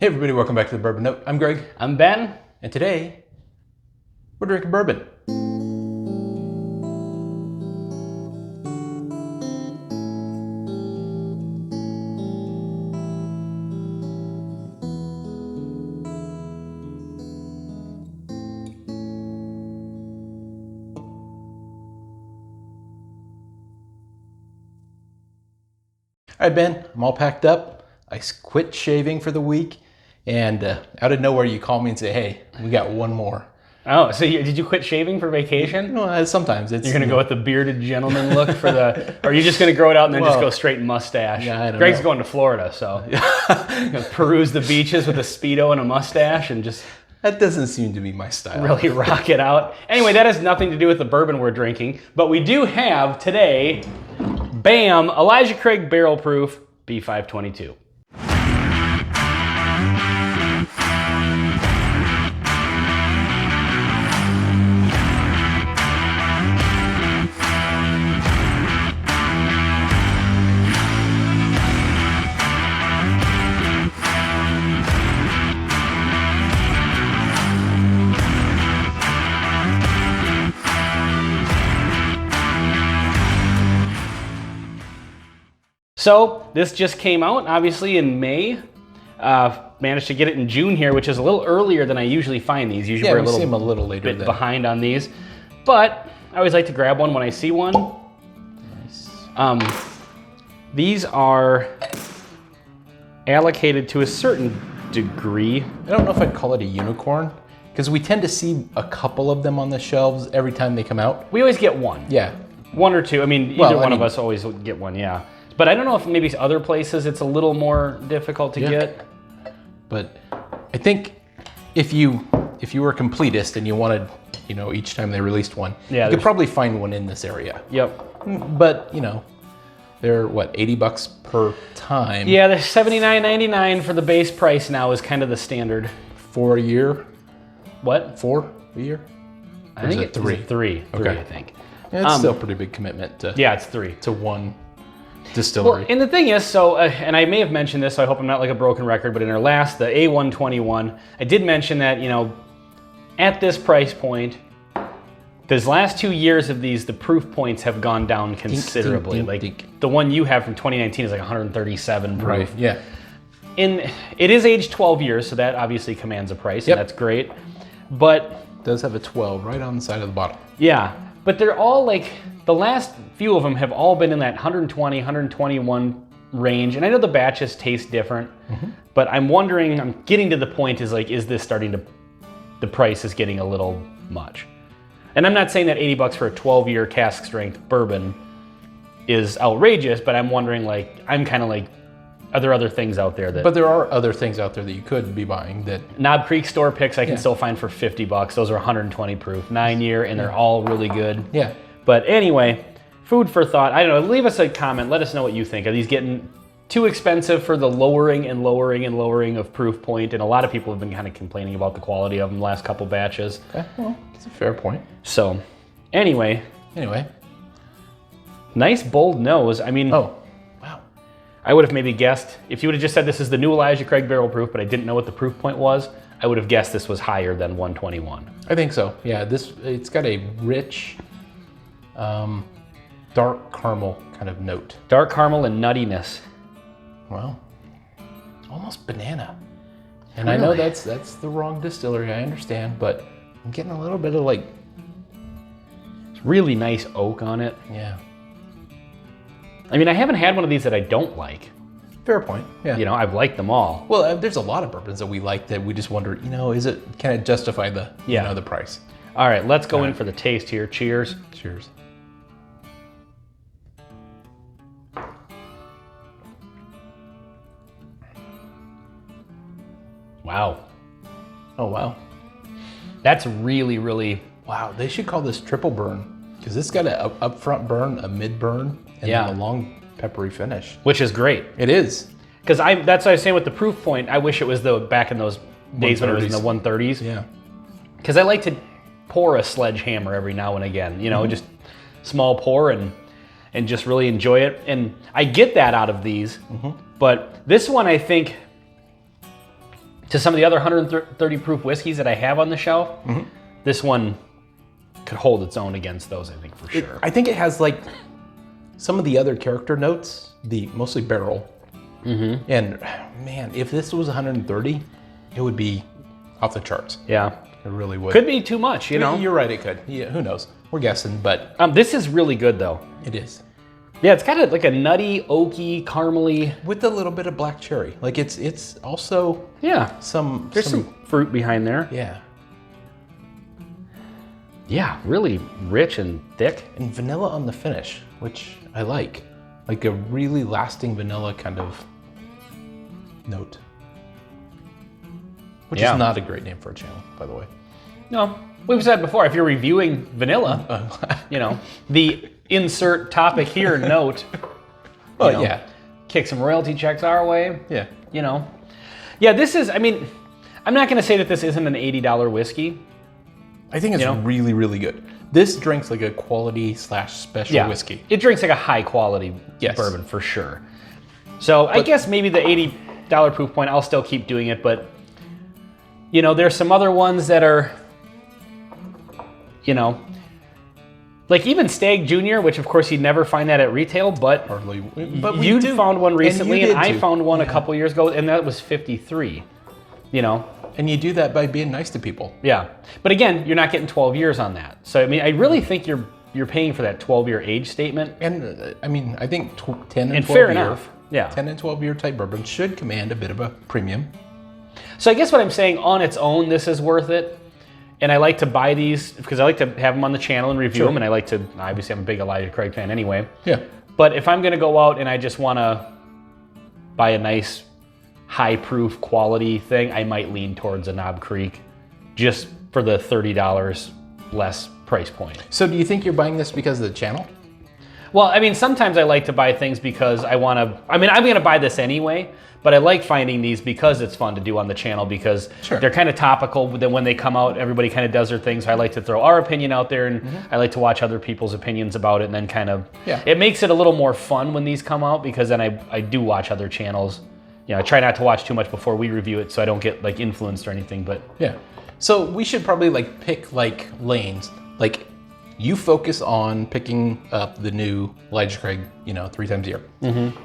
Hey everybody, welcome back to the Bourbon Note. I'm Greg. I'm Ben. And today, we're drinking bourbon. All right, Ben, I'm all packed up. I quit shaving for the week, and out of nowhere you call me and say, hey, we got one more. Oh, so did you quit shaving for vacation? No, sometimes it's... You're going to go with the bearded gentleman look for the... Or are you just going to grow it out and then just go straight mustache? Yeah, I don't Greg's know. going to Florida, so... Gonna peruse the beaches with a Speedo and a mustache and just... That doesn't seem to be my style. Really rock it out. Anyway, that has nothing to do with the bourbon we're drinking, but we do have today, bam, Elijah Craig Barrel Proof B-522. So this just came out, obviously, in May. Managed to get it in June here, which is a little earlier than I usually find these. Usually we're see them a little later bit behind on these. But I always like to grab one when I see one. Nice. These are allocated to a certain degree. I don't know if I'd call it a unicorn, because we tend to see a couple of them on the shelves every time they come out. We always get one. Yeah. One or two. I mean, either one of us always get one, yeah. But I don't know if maybe other places it's a little more difficult to get. But I think if you were a completist and you wanted, each time they released one, you could probably find one in this area. Yep. But, they're what, $80 per time? Yeah, they're $79.99 for the base price now is kind of the standard. For a year? What? 4 a year? I think it's three. Three, I think. Yeah, it's still a pretty big commitment to, it's three. To one distillery. Well, and the thing is, and I may have mentioned this, so I hope I'm not like a broken record, but in our last, the A121, I did mention that, at this price point, these last 2 years of these, the proof points have gone down considerably. The one you have from 2019 is like 137 proof. Right, yeah. And it is aged 12 years, so that obviously commands a price, and that's great. But it does have a 12 right on the side of the bottle. Yeah, but they're all the last few of them have all been in that 120, 121 range. And I know the batches taste different, but I'm wondering, I'm getting to the point is this starting to, the price is getting a little much. And I'm not saying that $80 for a 12-year cask strength bourbon is outrageous, but I'm wondering I'm kind of are there other things out there that... But there are other things out there that you could be buying that... Knob Creek store picks I can still find for $50. Those are 120 proof, 9-year, and they're all really good. Yeah. But anyway, food for thought. I don't know, leave us a comment. Let us know what you think. Are these getting too expensive for the lowering and lowering and lowering of proof point? And a lot of people have been kind of complaining about the quality of them the last couple batches. Okay, well, it's a fair point. So, anyway. Nice bold nose. I mean... Oh, wow. I would have maybe guessed, if you would have just said this is the new Elijah Craig Barrel Proof, but I didn't know what the proof point was, I would have guessed this was higher than 121. I think so. Yeah, it's got a rich, dark caramel kind of note. Dark caramel and nuttiness. Well, almost banana. And I know that's the wrong distillery, I understand, but I'm getting a little bit of It's really nice oak on it. Yeah. I mean, I haven't had one of these that I don't like. Fair point, yeah. I've liked them all. Well, there's a lot of bourbons that we like that we just wonder, can it justify the, the price? All right, let's go in for the taste here. Cheers. Cheers. Wow. Oh, wow. That's really, really... Wow, they should call this triple burn, because it's got an upfront burn, a mid burn, and then a long peppery finish. Which is great. It is. Because that's what I was saying with the proof point. I wish it was back in those days when it was in the 130s. Yeah. Because I like to pour a sledgehammer every now and again. Just small pour and just really enjoy it. And I get that out of these. But this one, I think, to some of the other 130 proof whiskeys that I have on the shelf, this one could hold its own against those, I think, for sure. I think it has like some of the other character notes, mostly barrel. And man, if this was 130, it would be off the charts. Yeah. It really would. Could be too much, you know? You're right, it could. Yeah, who knows? We're guessing, but... this is really good, though. It is. Yeah, it's got like a nutty, oaky, caramely... With a little bit of black cherry. Like, it's also... Yeah. There's some fruit behind there. Yeah. Yeah, really rich and thick. And vanilla on the finish, which I like. Like a really lasting vanilla kind of note. Which is not a great name for a channel, by the way. No, we've said before, if you're reviewing vanilla, you know, the insert topic here note, kick some royalty checks our way. Yeah. You know. Yeah, this is, I mean, I'm not going to say that this isn't an $80 whiskey. I think it's really, really good. This drinks like a quality / special whiskey. It drinks like a high quality bourbon for sure. So I guess maybe the $80 proof point, I'll still keep doing it, but you know, there's some other ones that are, you know, like even Stag Jr., which of course you'd never find that at retail, but you found one recently, and I found one a couple years ago, and that was 53, you know. And you do that by being nice to people. Yeah, but again, you're not getting 12 years on that. So I mean, I really think you're paying for that 12-year age statement. And I mean, I think 10 and 12 fair year, enough. Yeah, 10 and 12 year type bourbon should command a bit of a premium. So I guess what I'm saying, on its own, this is worth it. And I like to buy these because I like to have them on the channel and review them. And I like to, obviously I'm a big Elijah Craig fan anyway. Yeah. But if I'm gonna go out and I just wanna buy a nice high proof quality thing, I might lean towards a Knob Creek just for the $30 less price point. So do you think you're buying this because of the channel? Well, I mean, sometimes I like to buy things because I wanna, I mean, I'm gonna buy this anyway, but I like finding these because it's fun to do on the channel because they're kind of topical. Then when they come out, everybody kind of does their thing. So I like to throw our opinion out there, and I like to watch other people's opinions about it, and then kind of, it makes it a little more fun when these come out because then I do watch other channels. You know, I try not to watch too much before we review it so I don't get like influenced or anything, but. Yeah. So we should probably like pick like lanes. Like you focus on picking up the new Elijah Craig, you know, 3 times a year.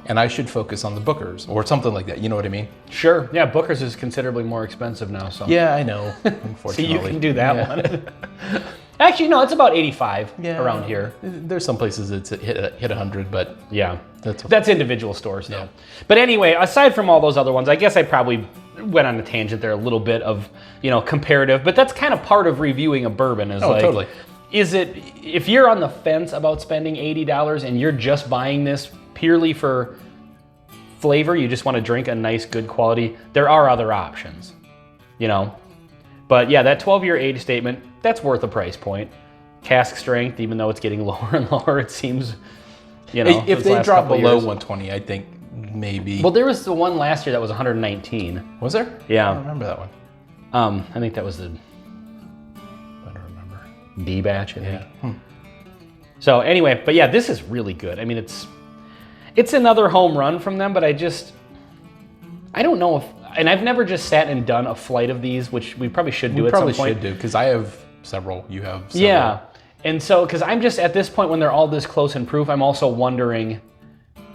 And I should focus on the Bookers or something like that. You know what I mean? Sure. Yeah, Bookers is considerably more expensive now. So. Yeah, I know. Unfortunately. So you can do that one. Actually, no, it's about 85 around here. There's some places it's hit 100, but yeah, that's individual stores though. Yeah. But anyway, aside from all those other ones, I guess I probably went on a tangent there a little bit of, you know, comparative, but that's kind of part of reviewing a bourbon is like, totally. Is it, if you're on the fence about spending $80 and you're just buying this purely for flavor, you just want to drink a nice, good quality, there are other options, you know? But yeah, that 12-year age statement, that's worth a price point. Cask strength, even though it's getting lower and lower, it seems, you know. If they drop below 120, I think maybe. Well, there was the one last year that was 119. Was there? Yeah. I don't remember that one. I think that was the I don't remember. D batch, I think. So anyway, but yeah, this is really good. I mean, it's another home run from them, but I don't know if, and I've never just sat and done a flight of these, which we probably should do at some point. We probably should do, because I have several, you have several. Yeah, and so, because I'm just, at this point when they're all this close in proof, I'm also wondering,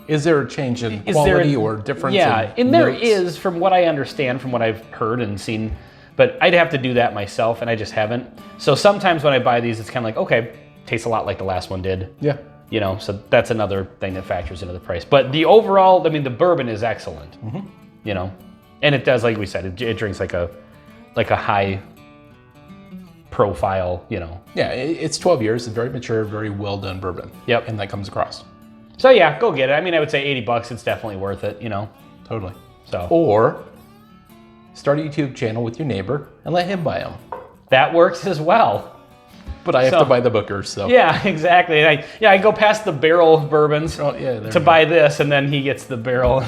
is there a change in quality or difference in and there is, from what I understand, from what I've heard and seen, but I'd have to do that myself, and I just haven't. So sometimes when I buy these, it's kind of like, okay, tastes a lot like the last one did. Yeah. You know, so that's another thing that factors into the price. But the overall, I mean, the bourbon is excellent. You know, and it does, like we said, it drinks like a high profile, you know. Yeah, it's 12 years, it's very mature, very well done bourbon. Yep. And that comes across. So yeah, go get it. I mean, I would say $80, it's definitely worth it, you know. Totally. So. Or start a YouTube channel with your neighbor and let him buy them. That works as well. But I have to buy the Bookers, so. Yeah, exactly. And I go past the barrel bourbons to buy this, and then he gets the barrel.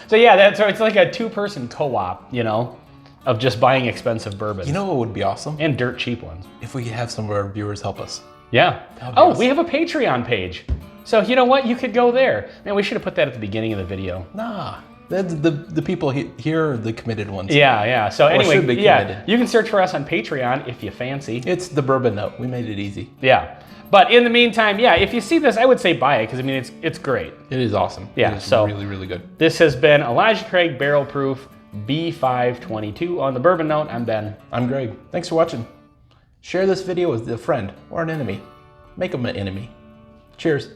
so yeah, it's like a 2-person co-op, you know, of just buying expensive bourbons. You know what would be awesome? And dirt cheap ones. If we could have some of our viewers help us. Yeah. Oh, we have a Patreon page. So you know what? You could go there. Man, we should have put that at the beginning of the video. Nah. The people here are the committed ones. Yeah. So Or should be anyway, yeah, committed. you can search for us on Patreon if you fancy. It's the Bourbon Note. We made it easy. Yeah. But in the meantime, yeah, if you see this, I would say buy it because I mean it's great. It is awesome. Yeah, It is so- really, really good. This has been Elijah Craig Barrel Proof B-5 on the Bourbon Note. I'm Ben. I'm Greg. Thanks for watching. Share this video with a friend or an enemy. Make them an enemy. Cheers.